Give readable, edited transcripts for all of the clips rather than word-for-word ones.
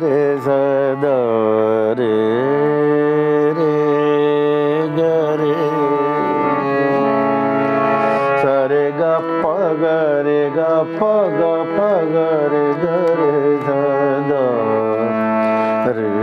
रे सदा रे रे ग रे सरे ग प ग रे ग प ग रे ग रे सदा रे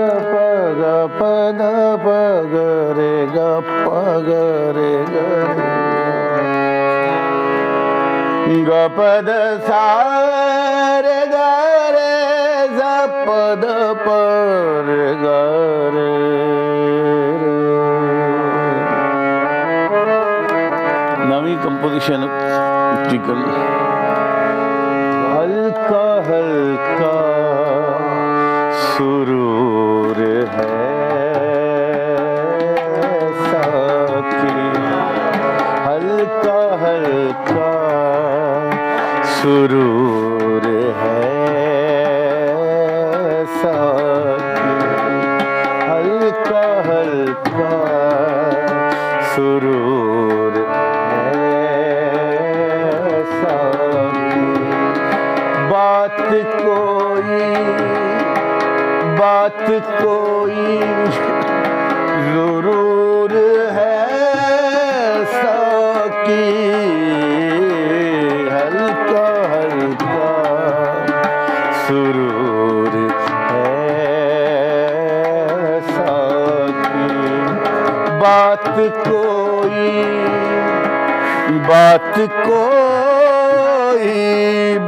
ग प द प द प ग रे ग प ग रे ग ग प द सा रे ग रे ज प द प रे ग रे नवी कंपोजिशन टिकल हल्का हल्का सुरूर है साकी हल्का हल्का सुरूर है साकी हल्का हल्का सुरूर बात कोई जरूर है साकी हल्का हल्का सुरूर है साकी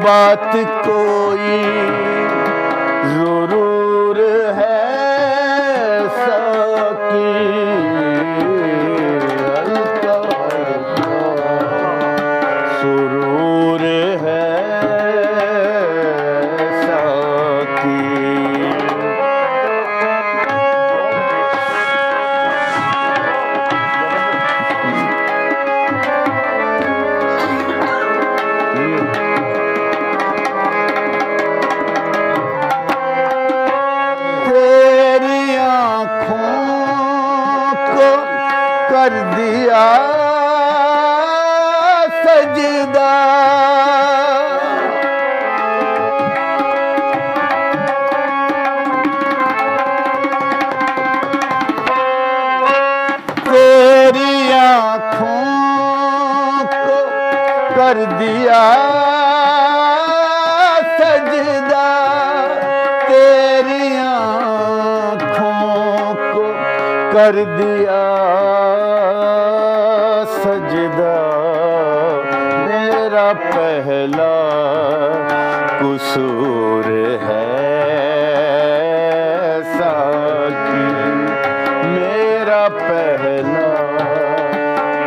बात कोई जरूर है साकी हल्का हल्का सुरूर है साकी कर दिया सजदा तेरी आँखों को कर दिया सजदा तेरी आँखों को कर दिया सजदा मेरा पहला कसूर है साकी मेरा पहला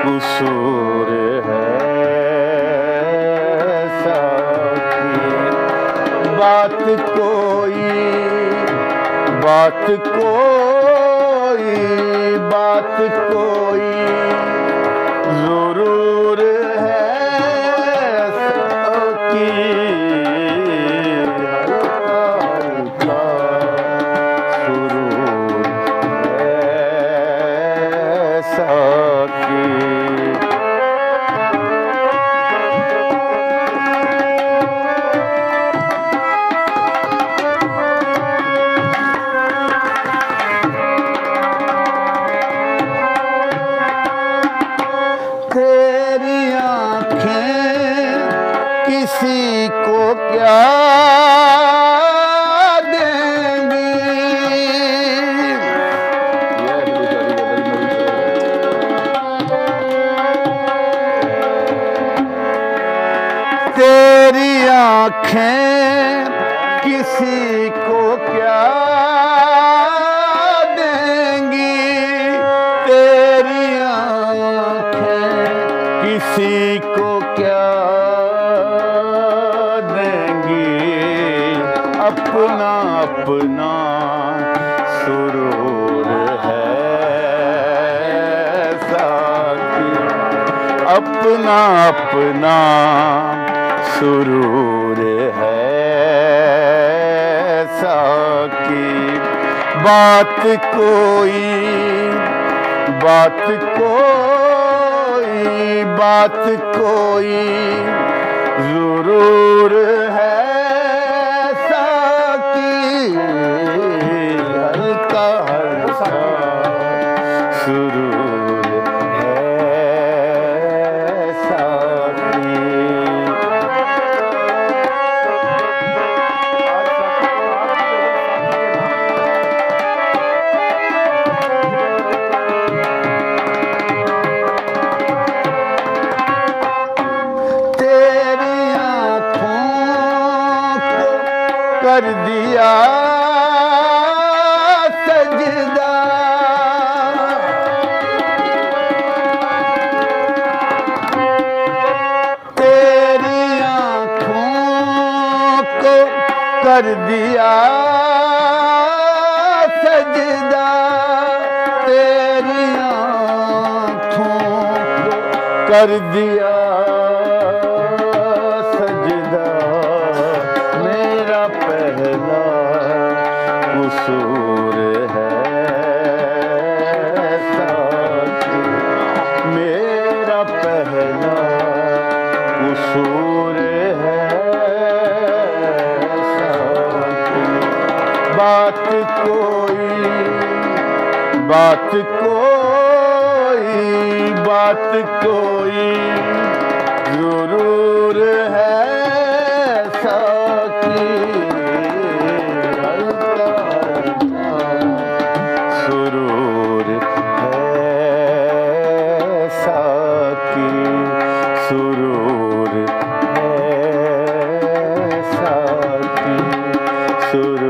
कसूर है साकी बात कोई जरूर है साकी हल्का सुरूर है साकी तेरी आँखें किसी को क्या देंगी तेरी आँखें किसी को क्या देंगी तेरी किसी को क्या देंगी अपना अपना सुरूर है साकी अपना अपना सुरूर है साकी साकी बात कोई बात कोई बात कोई जरूर है साकी हल्का हल्का सुरूर है साकी। तेरी आँखों को कर दिया सजदा तेरी आँखों को कर दिया सजदा तेरी आँखों को कर दिया सजदा मेरा पहला कसूर है साकी मेरा पहला कसूर है साकी। बात कोई बात कोई बात कोई जरूर है साकी हल्का हल्का सुरूर है साकी सुरूर है साकी सुरूर